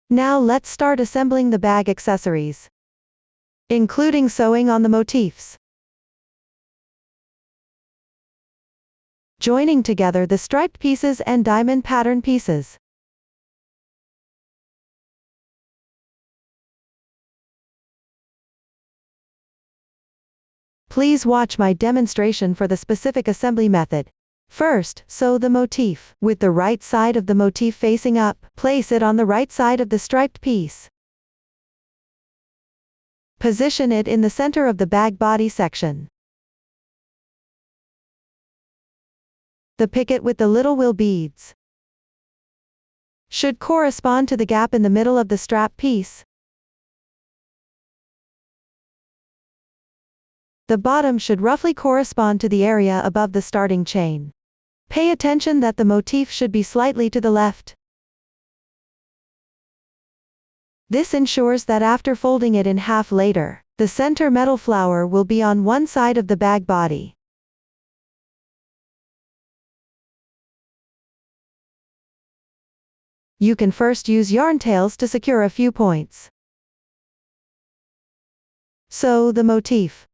Now let's start assembling the bag accessories, including sewing on the motifs. Joining together the striped pieces and diamond pattern pieces. Please watch my demonstration for the specific assembly method. First, sew the motif. With the right side of the motif facing up, place it on the right side of the striped piece. Position it in the center of the bag body section. The picket with the little will beads should correspond to the gap in the middle of the strap piece. The bottom should roughly correspond to the area above the starting chain. Pay attention that the motif should be slightly to the left. This ensures that after folding it in half later, the center metal flower will be on one side of the bag body. You can first use yarn tails to secure a few points. Sew the motif.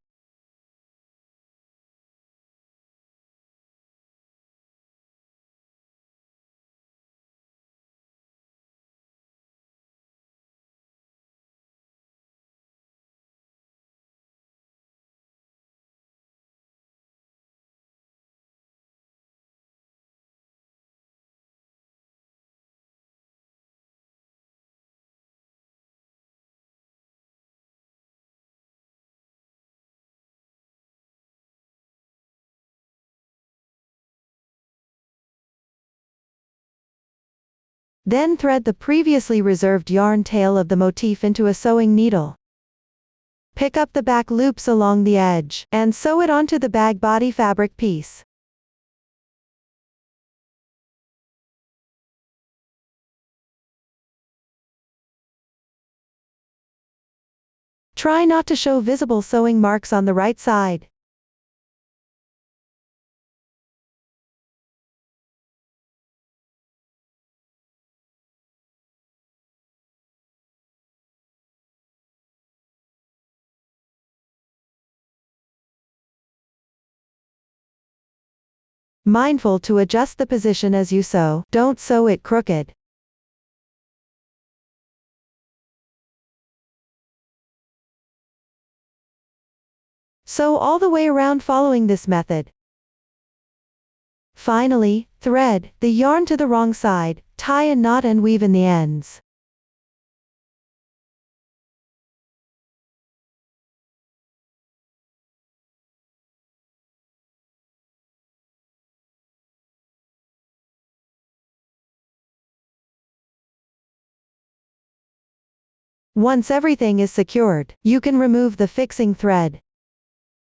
Then thread the previously reserved yarn tail of the motif into a sewing needle. Pick up the back loops along the edge, and sew it onto the bag body fabric piece. Try not to show visible sewing marks on the right side. Mindful to adjust the position as you sew, don't sew it crooked. Sew all the way around following this method. Finally, thread the yarn to the wrong side, tie a knot and weave in the ends. Once everything is secured, you can remove the fixing thread.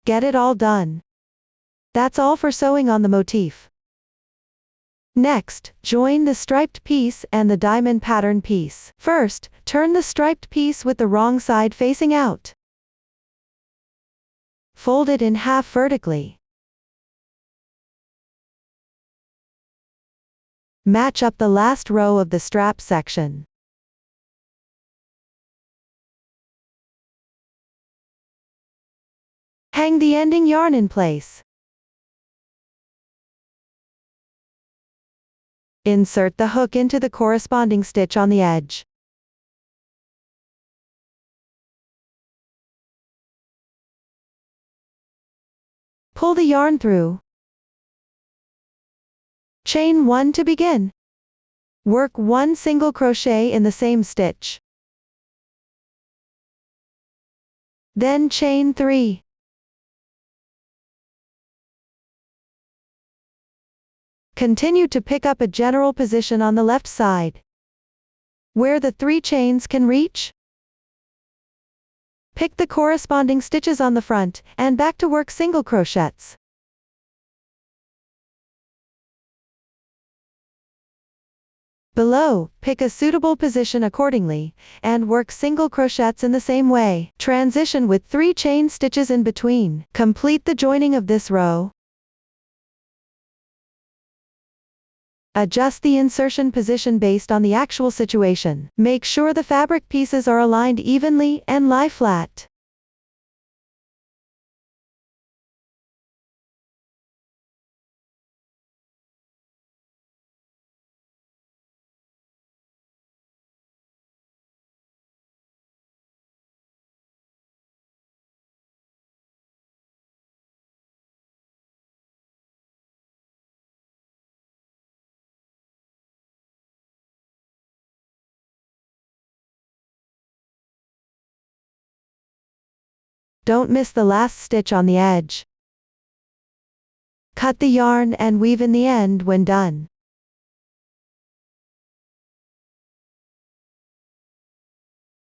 Get it all done. That's all for sewing on the motif. Next, join the striped piece and the diamond pattern piece. First, turn the striped piece with the wrong side facing out. Fold it in half vertically. Match up the last row of the strap section. Hang the ending yarn in place. Insert the hook into the corresponding stitch on the edge. Pull the yarn through. Chain 1 to begin. Work 1 single crochet in the same stitch. Then chain 3. Continue to pick up a general position on the left side, where the 3 chains can reach. Pick the corresponding stitches on the front, and back to work single crochets. Below, pick a suitable position accordingly, and work single crochets in the same way. Transition with 3 chain stitches in between. Complete the joining of this row. Adjust the insertion position based on the actual situation. Make sure the fabric pieces are aligned evenly and lie flat. Don't miss the last stitch on the edge. Cut the yarn and weave in the end when done.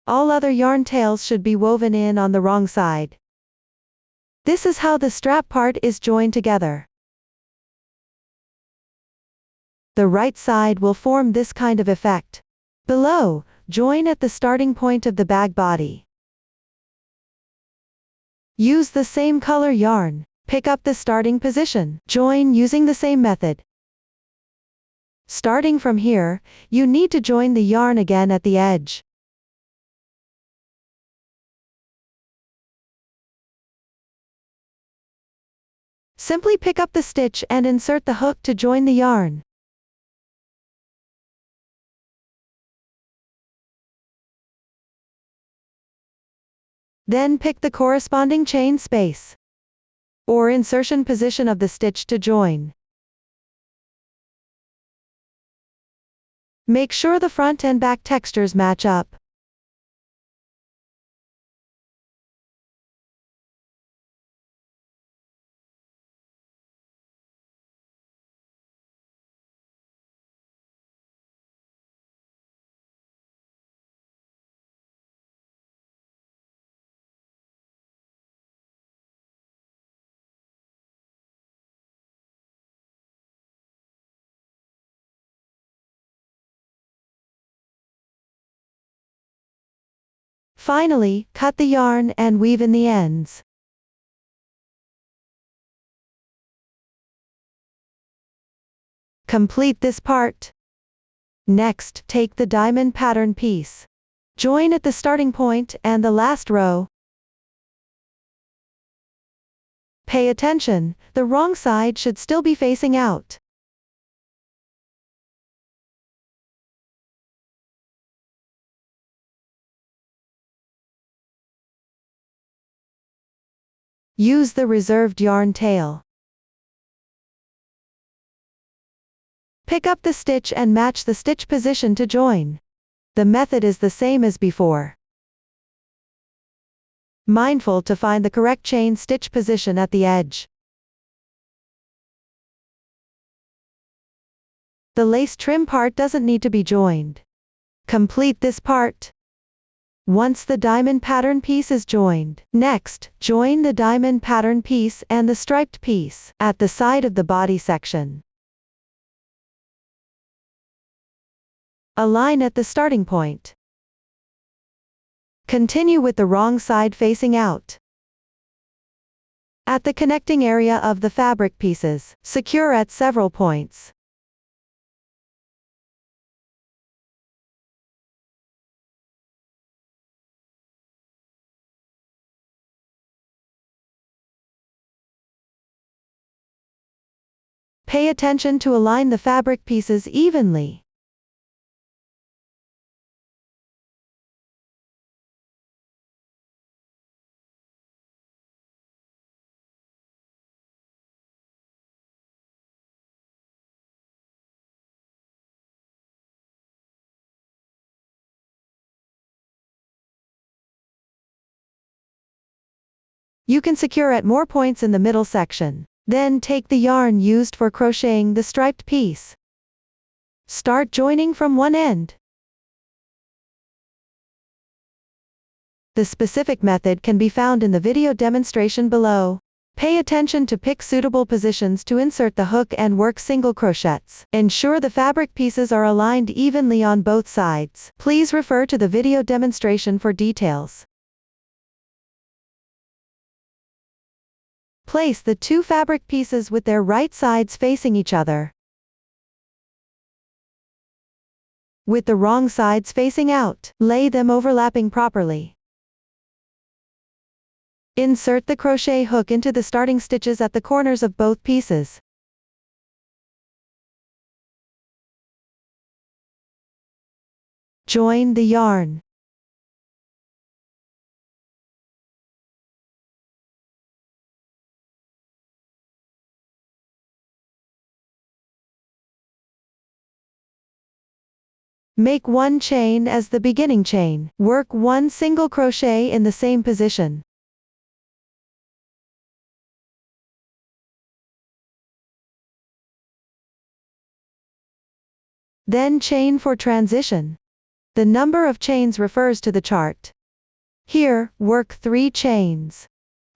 All other yarn tails should be woven in on the wrong side. This is how the strap part is joined together. The right side will form this kind of effect. Below, join at the starting point of the bag body. Use the same color yarn. Pick up the starting position. Join using the same method. Starting from here, you need to join the yarn again at the edge. Simply pick up the stitch and insert the hook to join the yarn. Then pick the corresponding chain space or insertion position of the stitch to join. Make sure the front and back textures match up. Finally, cut the yarn and weave in the ends. Complete this part. Next, take the diamond pattern piece. Join at the starting point and the last row. Pay attention, the wrong side should still be facing out. Use the reserved yarn tail. Pick up the stitch and match the stitch position to join. The method is the same as before. Mindful to find the correct chain stitch position at the edge. The lace trim part doesn't need to be joined. Complete this part. Once the diamond pattern piece is joined, next, join the diamond pattern piece and the striped piece at the side of the body section. Align at the starting point. Continue with the wrong side facing out. At the connecting area of the fabric pieces, secure at several points. Pay attention to align the fabric pieces evenly. You can secure at more points in the middle section. Then take the yarn used for crocheting the striped piece. Start joining from one end. The specific method can be found in the video demonstration below. Pay attention to pick suitable positions to insert the hook and work single crochets. Ensure the fabric pieces are aligned evenly on both sides. Please refer to the video demonstration for details. Place the two fabric pieces with their right sides facing each other. with the wrong sides facing out. Lay them overlapping properly. Insert the crochet hook into the starting stitches at the corners of both pieces. Join the yarn. Make one chain as the beginning chain. Work one single crochet in the same position. Then chain for transition. The number of chains refers to the chart. Here, work 3 chains.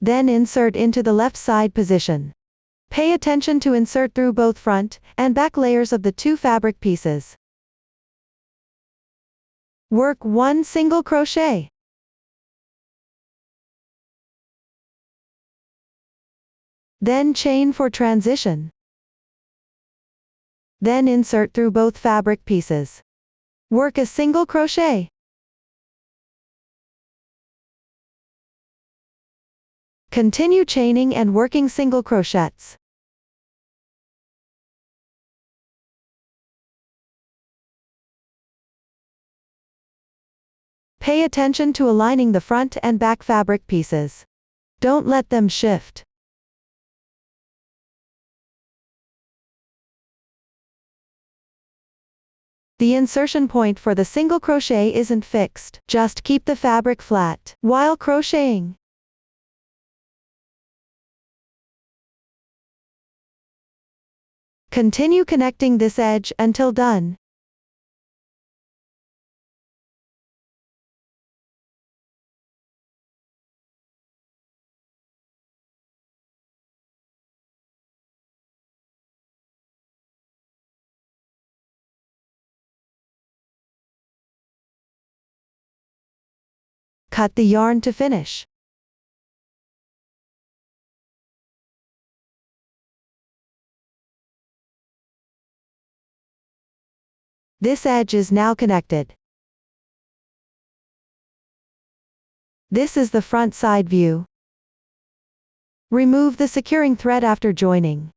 Then insert into the left side position. Pay attention to insert through both front and back layers of the 2 fabric pieces. Work one single crochet. Then chain for transition. Then insert through both fabric pieces. Work a single crochet. Continue chaining and working single crochets. Pay attention to aligning the front and back fabric pieces. Don't let them shift. The insertion point for the single crochet isn't fixed. Just keep the fabric flat while crocheting. Continue connecting this edge until done. Cut the yarn to finish. This edge is now connected. This is the front side view. Remove the securing thread after joining.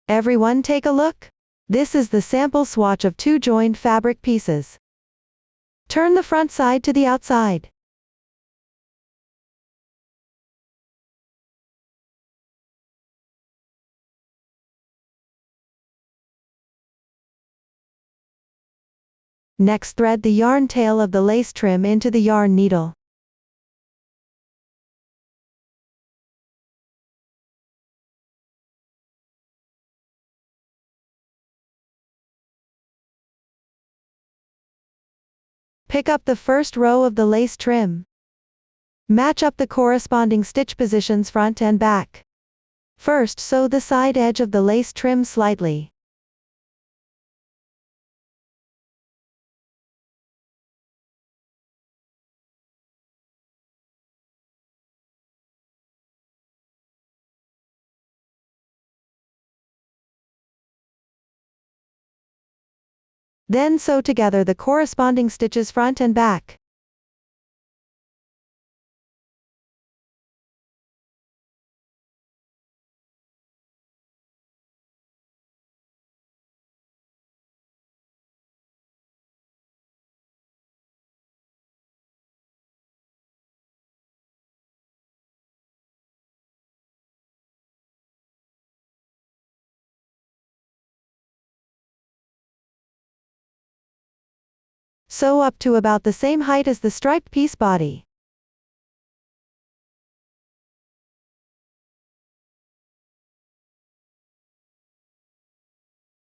Everyone take a look. This is the sample swatch of 2 joined fabric pieces. Turn the front side to the outside. Next, thread the yarn tail of the lace trim into the yarn needle. Pick up the first row of the lace trim. Match up the corresponding stitch positions front and back. First, sew the side edge of the lace trim slightly. Then sew together the corresponding stitches front and back. Sew up to about the same height as the striped piece body.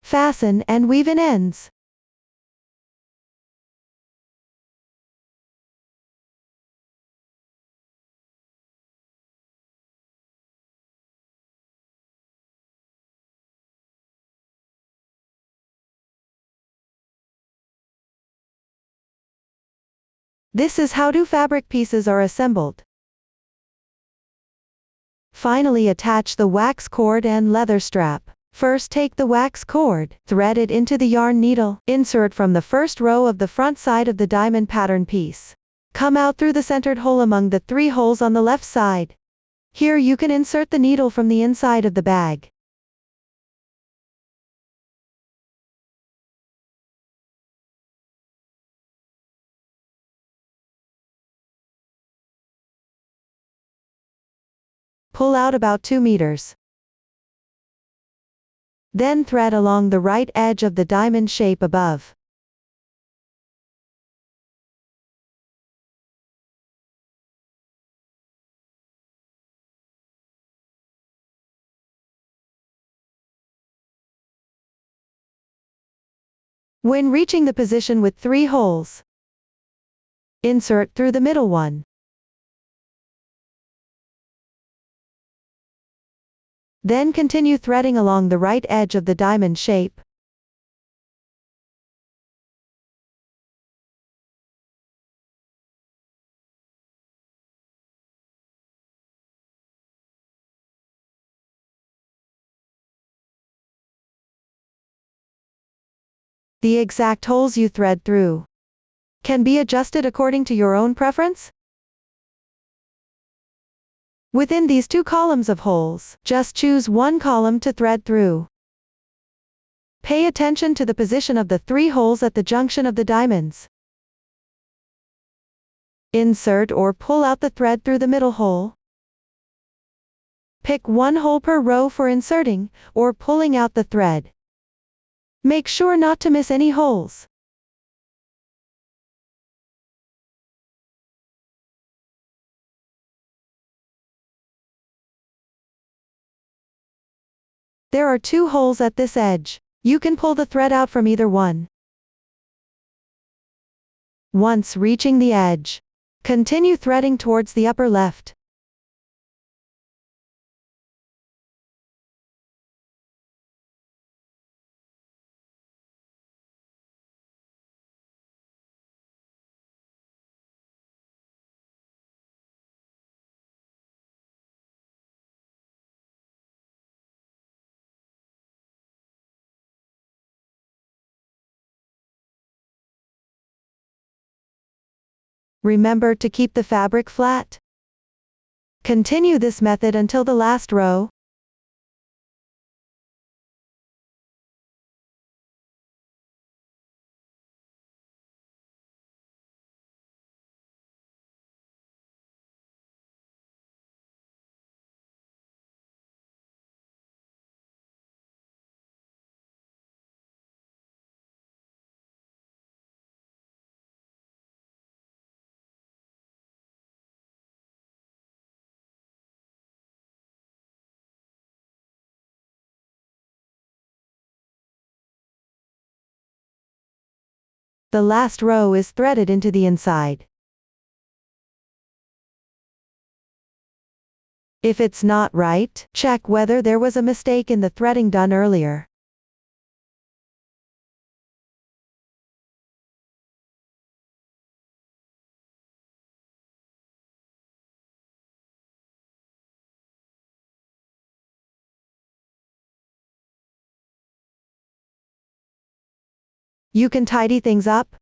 Fasten and weave in ends. This is how two fabric pieces are assembled. Finally, attach the wax cord and leather strap. First, take the wax cord, thread it into the yarn needle, insert from the first row of the front side of the diamond pattern piece. Come out through the centered hole among the 3 holes on the left side. Here you can insert the needle from the inside of the bag. Pull out about 2 meters. Then thread along the right edge of the diamond shape above. When reaching the position with 3 holes, insert through the middle one. Then continue threading along the right edge of the diamond shape. The exact holes you thread through can be adjusted according to your own preference. Within these 2 columns of holes, just choose one column to thread through. Pay attention to the position of the 3 holes at the junction of the diamonds. Insert or pull out the thread through the middle hole. Pick 1 hole per row for inserting or pulling out the thread. Make sure not to miss any holes. There are 2 holes at this edge. You can pull the thread out from either one. Once reaching the edge, continue threading towards the upper left. Remember to keep the fabric flat. Continue this method until the last row. The last row is threaded into the inside. If it's not right, check whether there was a mistake in the threading done earlier. You can tidy things up.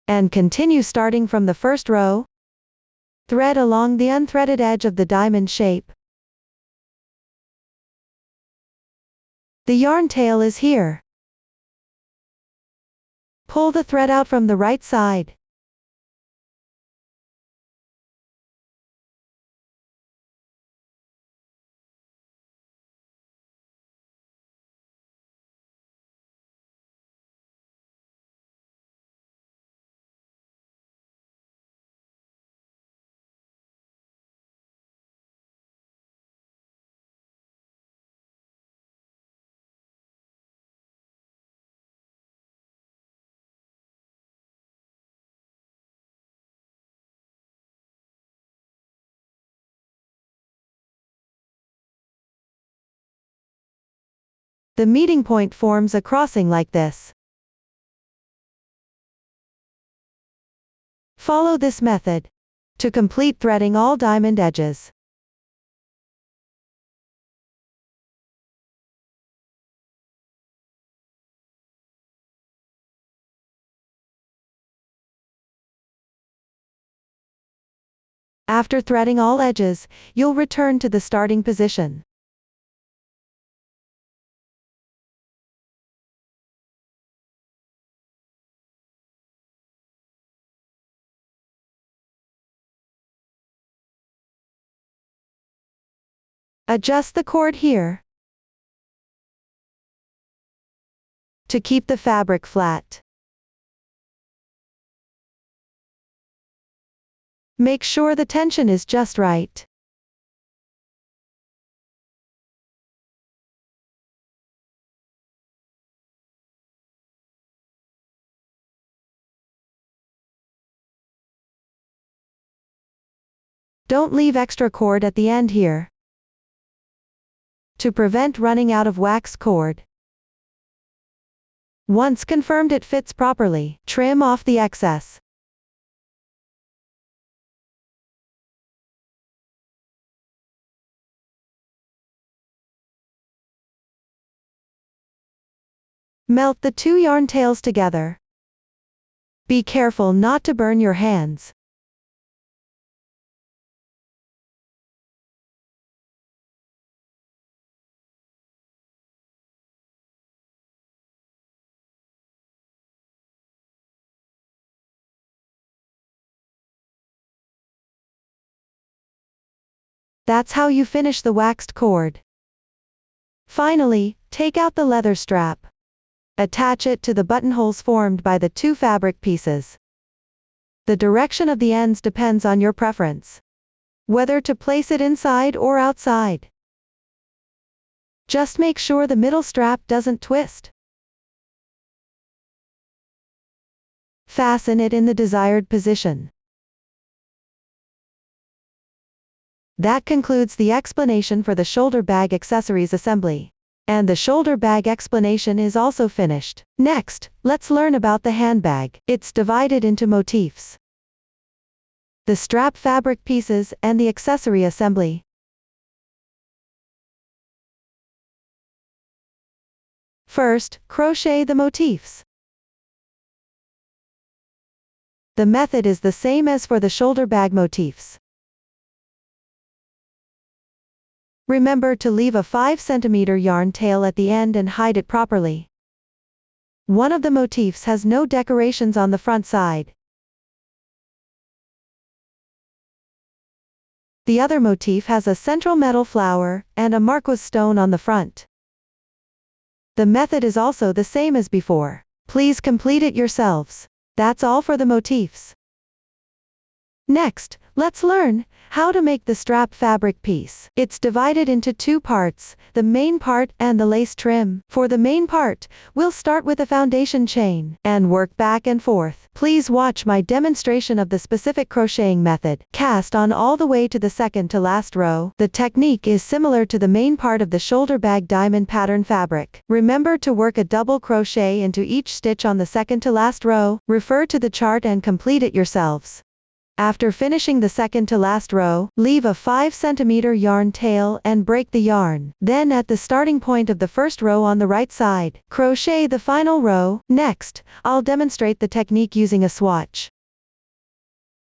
And continue starting from the first row. Thread along the unthreaded edge of the diamond shape. The yarn tail is here. Pull the thread out from the right side. The meeting point forms a crossing like this. Follow this method to complete threading all diamond edges. After threading all edges, you'll return to the starting position. Adjust the cord here to keep the fabric flat. Make sure the tension is just right. Don't leave extra cord at the end here to prevent running out of waxed cord. Once confirmed it fits properly, trim off the excess. Melt the two yarn tails together. Be careful not to burn your hands. That's how you finish the waxed cord. Finally, take out the leather strap. Attach it to the buttonholes formed by the two fabric pieces. The direction of the ends depends on your preference, whether to place it inside or outside. Just make sure the middle strap doesn't twist. Fasten it in the desired position. That concludes the explanation for the shoulder bag accessories assembly. And the shoulder bag explanation is also finished. Next, let's learn about the handbag. It's divided into motifs, the strap fabric pieces, and the accessory assembly. First, crochet the motifs. The method is the same as for the shoulder bag motifs. Remember to leave a 5 cm yarn tail at the end and hide it properly. One of the motifs has no decorations on the front side. The other motif has a central metal flower and a marquise stone on the front. The method is also the same as before. Please complete it yourselves. That's all for the motifs. Next, let's learn how to make the strap fabric piece. It's divided into two parts, the main part and the lace trim. For the main part, we'll start with a foundation chain and work back and forth. Please watch my demonstration of the specific crocheting method. Cast on all the way to the second to last row. The technique is similar to the main part of the shoulder bag diamond pattern fabric. Remember to work a double crochet into each stitch on the second to last row. Refer to the chart and complete it yourselves. After finishing the second to last row, leave a 5 cm yarn tail and break the yarn. Then at the starting point of the first row on the right side, crochet the final row. Next, I'll demonstrate the technique using a swatch.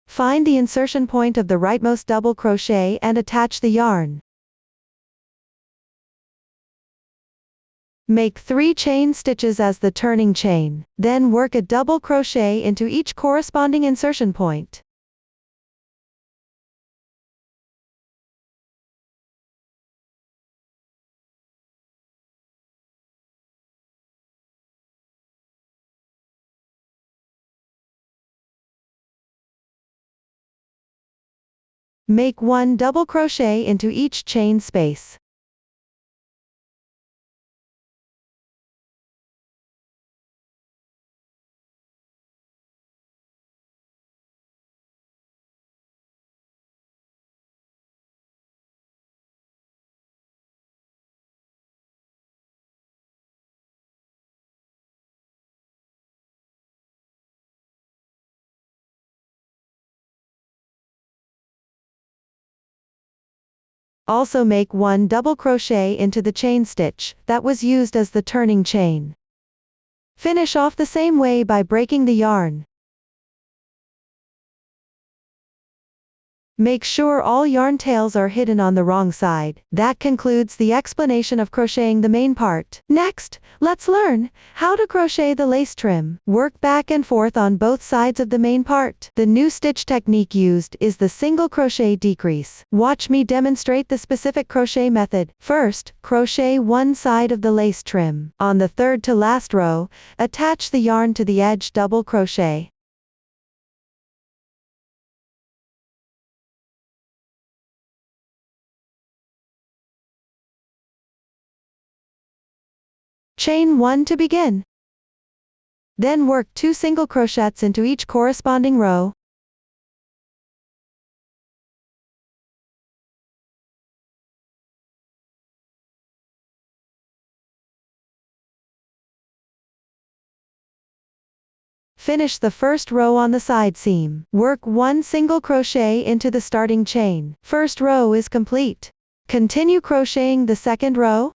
Find the insertion point of the rightmost double crochet and attach the yarn. Make 3 chain stitches as the turning chain. Then work a double crochet into each corresponding insertion point. Make 1 double crochet into each chain space. Also make 1 double crochet into the chain stitch that was used as the turning chain. Finish off the same way by breaking the yarn. Make sure all yarn tails are hidden on the wrong side. That concludes the explanation of crocheting the main part. Next, let's learn how to crochet the lace trim. Work back and forth on both sides of the main part. The new stitch technique used is the single crochet decrease. Watch me demonstrate the specific crochet method. First, crochet one side of the lace trim. On the third to last row, attach the yarn to the edge double crochet. Chain 1 to begin. Then work 2 single crochets into each corresponding row. Finish the first row on the side seam. Work 1 single crochet into the starting chain. First row is complete. Continue crocheting the second row.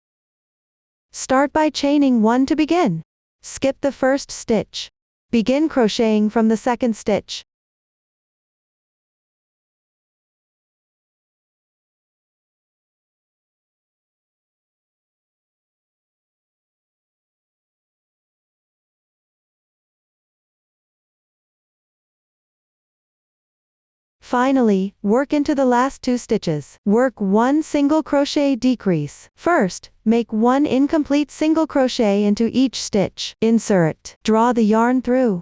Start by chaining 1 to begin. Skip the first stitch. Begin crocheting from the second stitch. Finally, work into the last 2 stitches. Work 1 single crochet decrease. First, make 1 incomplete single crochet into each stitch. Insert. Draw the yarn through.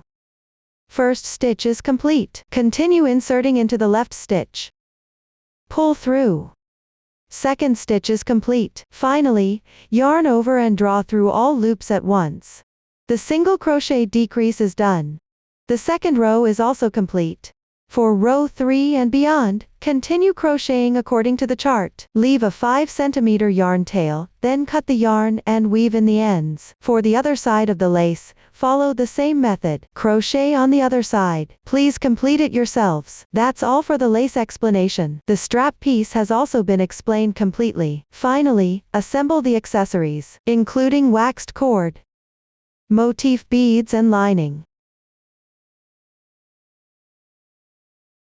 First stitch is complete. Continue inserting into the left stitch. Pull through. Second stitch is complete. Finally, yarn over and draw through all loops at once. The single crochet decrease is done. The second row is also complete. For row 3 and beyond, continue crocheting according to the chart. Leave a 5 cm yarn tail, then cut the yarn and weave in the ends. For the other side of the lace, follow the same method. Crochet on the other side. Please complete it yourselves. That's all for the lace explanation. The strap piece has also been explained completely. Finally, assemble the accessories, including waxed cord, motif beads and lining.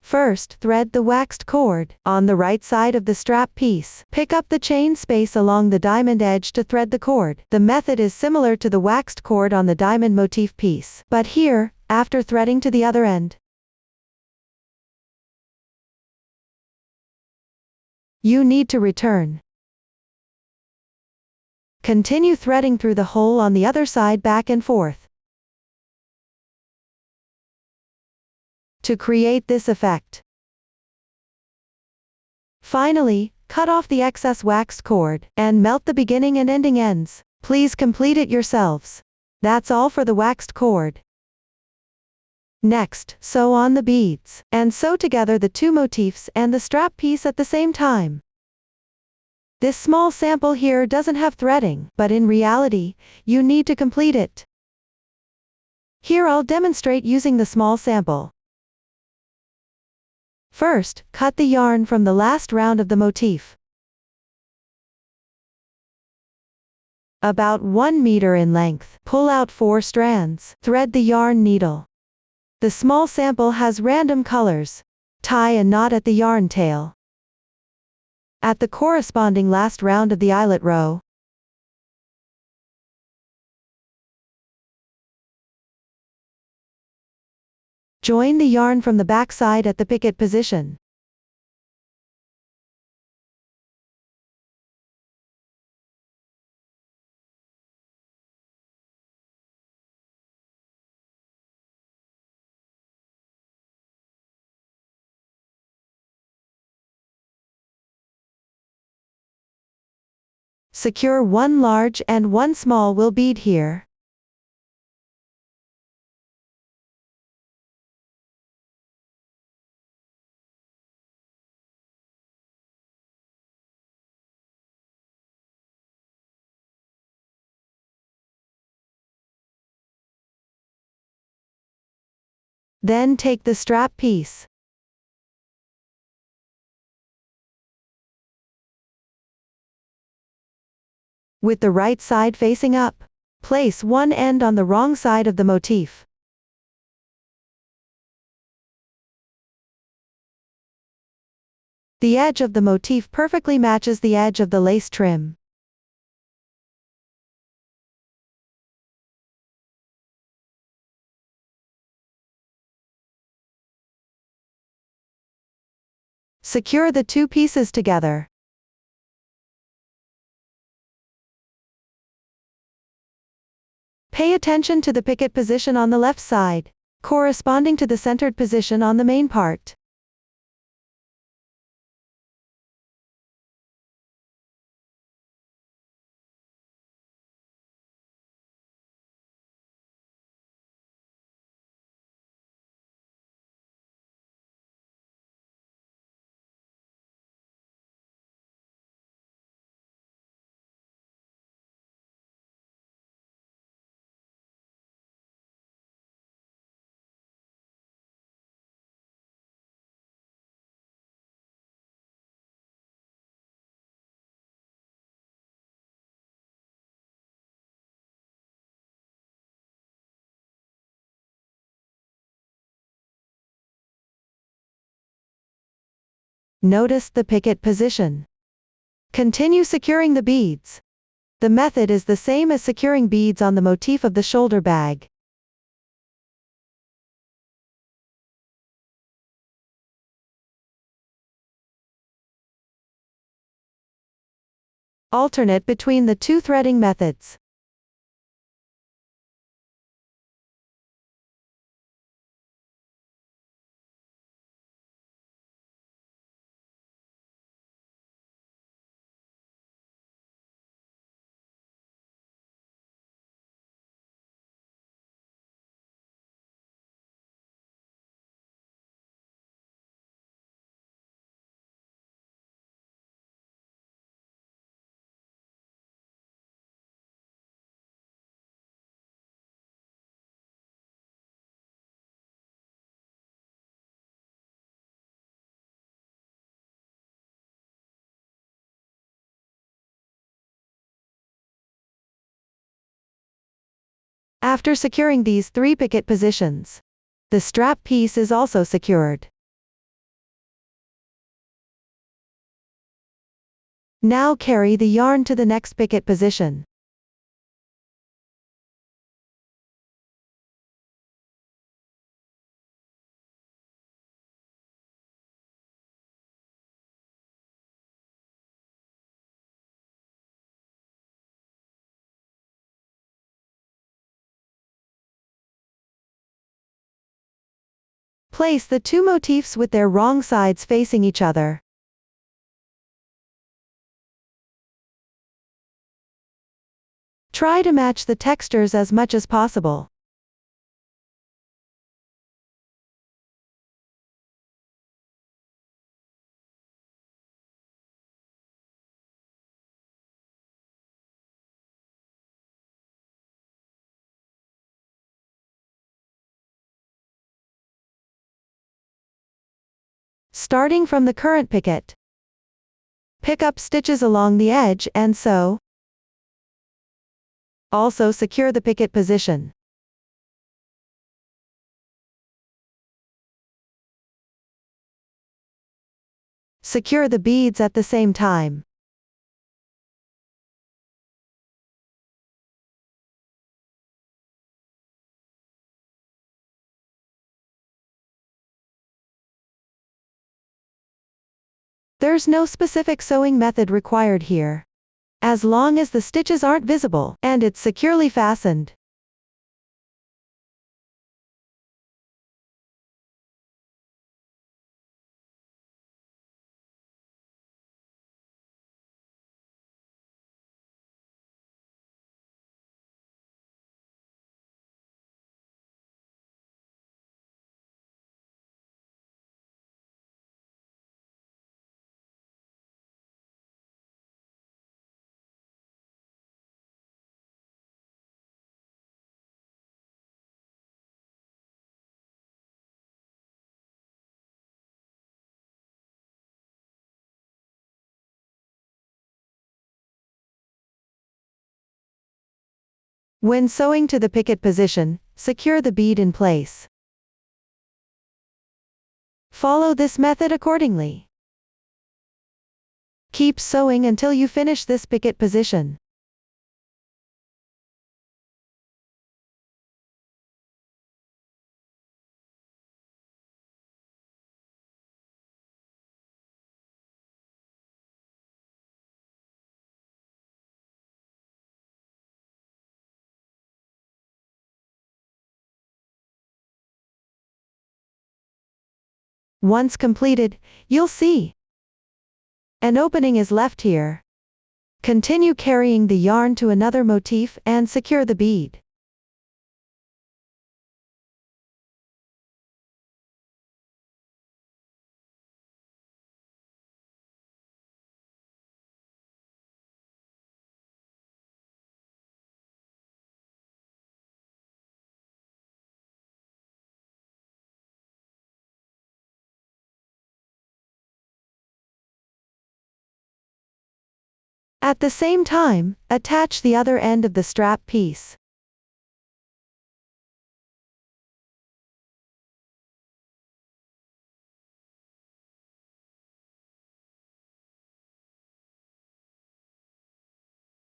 First, thread the waxed cord. On the right side of the strap piece, pick up the chain space along the diamond edge to thread the cord. The method is similar to the waxed cord on the diamond motif piece, but here, after threading to the other end, you need to return. Continue threading through the hole on the other side back and forth. To create this effect. Finally, cut off the excess waxed cord, and melt the beginning and ending ends. Please complete it yourselves. That's all for the waxed cord. Next, sew on the beads, and sew together the 2 motifs and the strap piece at the same time. This small sample here doesn't have threading, but in reality, you need to complete it. Here I'll demonstrate using the small sample. First, cut the yarn from the last round of the motif. About 1 meter in length. Pull out 4 strands. Thread the yarn needle. The small sample has random colors. Tie a knot at the yarn tail. At the corresponding last round of the eyelet row, join the yarn from the back side at the picket position. Secure 1 large and 1 small wool bead here. Then take the strap piece. with the right side facing up. Place one end on the wrong side of the motif. The edge of the motif perfectly matches the edge of the lace trim. Secure the two pieces together. Pay attention to the picket position on the left side, corresponding to the centered position on the main part. Notice the picket position. Continue securing the beads. The method is the same as securing beads on the motif of the shoulder bag. Alternate between the two threading methods. After securing these three picket positions, the strap piece is also secured. Now carry the yarn to the next picket position. Place the two motifs with their wrong sides facing each other. Try to match the textures as much as possible. Starting from the current picket, pick up stitches along the edge and sew. Also secure the picket position. Secure the beads at the same time. There's no specific sewing method required here, as long as the stitches aren't visible and it's securely fastened. When sewing to the picket position, secure the bead in place. Follow this method accordingly. Keep sewing until you finish this picket position. Once completed, you'll see an opening is left here. Continue carrying the yarn to another motif and secure the bead. At the same time, attach the other end of the strap piece.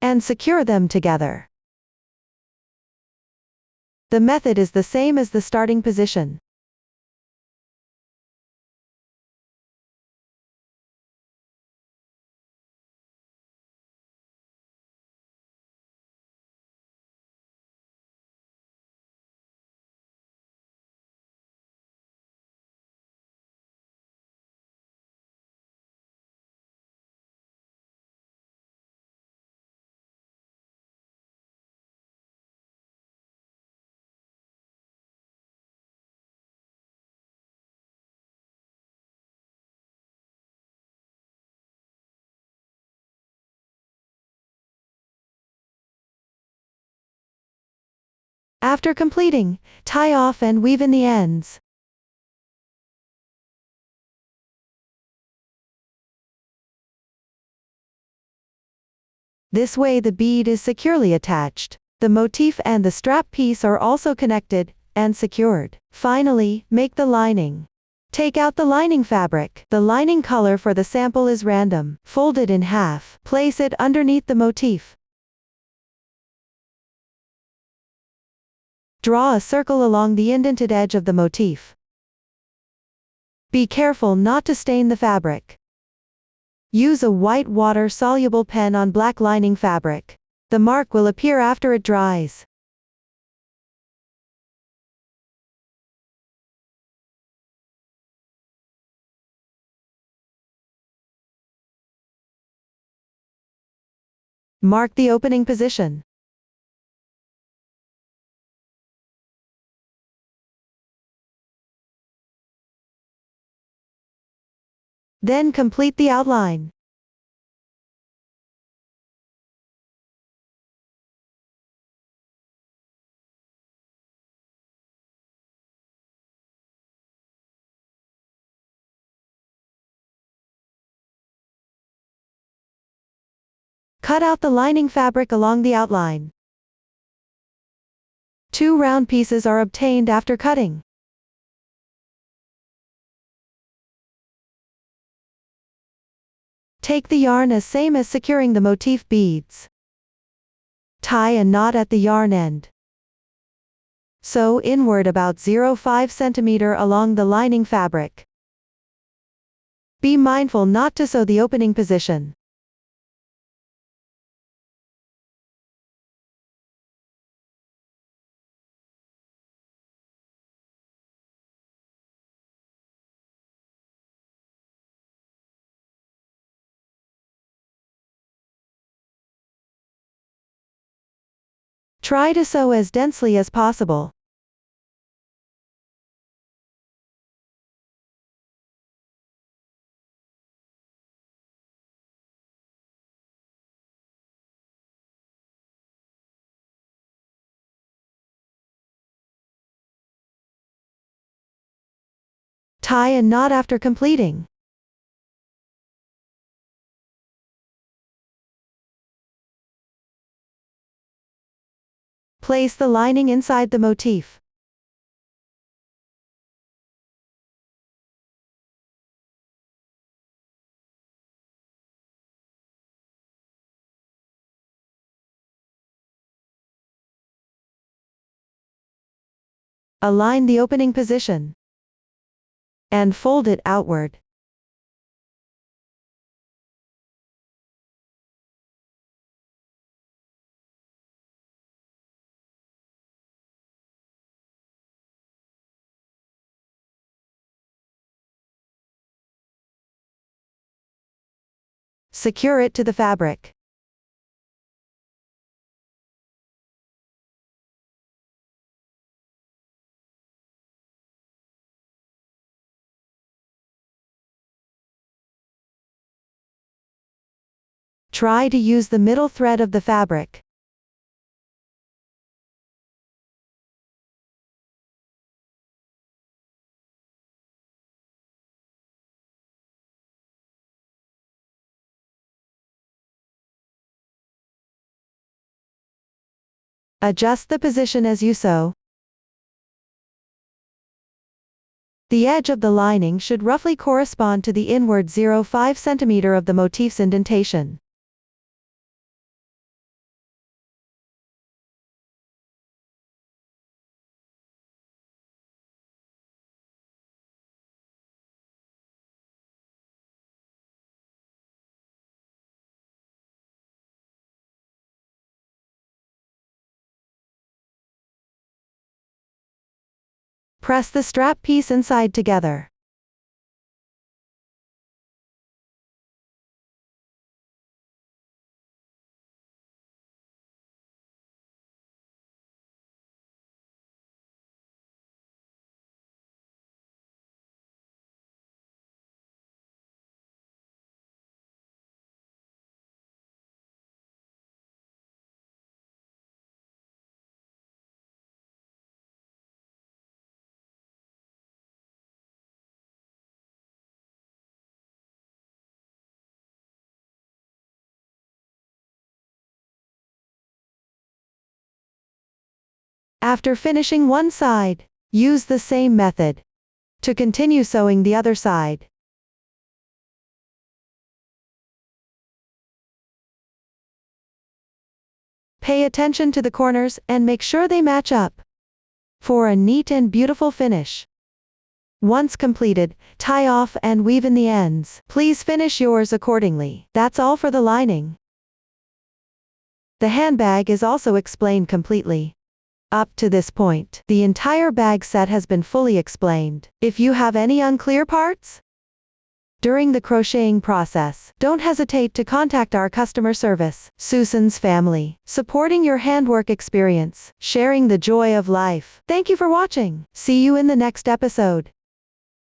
And secure them together. The method is the same as the starting position. After completing, tie off and weave in the ends. This way the bead is securely attached. The motif and the strap piece are also connected and secured. Finally, make the lining. Take out the lining fabric. The lining color for the sample is random. Fold it in half. Place it underneath the motif. Draw a circle along the indented edge of the motif. Be careful not to stain the fabric. Use a white water-soluble pen on black lining fabric. The mark will appear after it dries. Mark the opening position. Then complete the outline. Cut out the lining fabric along the outline. 2 round pieces are obtained after cutting. Take the yarn as same as securing the motif beads. Tie a knot at the yarn end. Sew inward about 0.5 cm along the lining fabric. Be mindful not to sew the opening position. Try to sew as densely as possible. Tie a knot after completing. Place the lining inside the motif. Align the opening position and fold it outward. Secure it to the fabric. Try to use the middle thread of the fabric. Adjust the position as you sew. The edge of the lining should roughly correspond to the inward 0.5 cm of the motif's indentation. Press the strap piece inside together. After finishing one side, use the same method to continue sewing the other side. Pay attention to the corners and make sure they match up for a neat and beautiful finish. Once completed, tie off and weave in the ends. Please finish yours accordingly. That's all for the lining. The handbag is also explained completely. Up to this point, the entire bag set has been fully explained. If you have any unclear parts during the crocheting process, don't hesitate to contact our customer service. Susan's family, supporting your handwork experience, sharing the joy of life. Thank you for watching. See you in the next episode.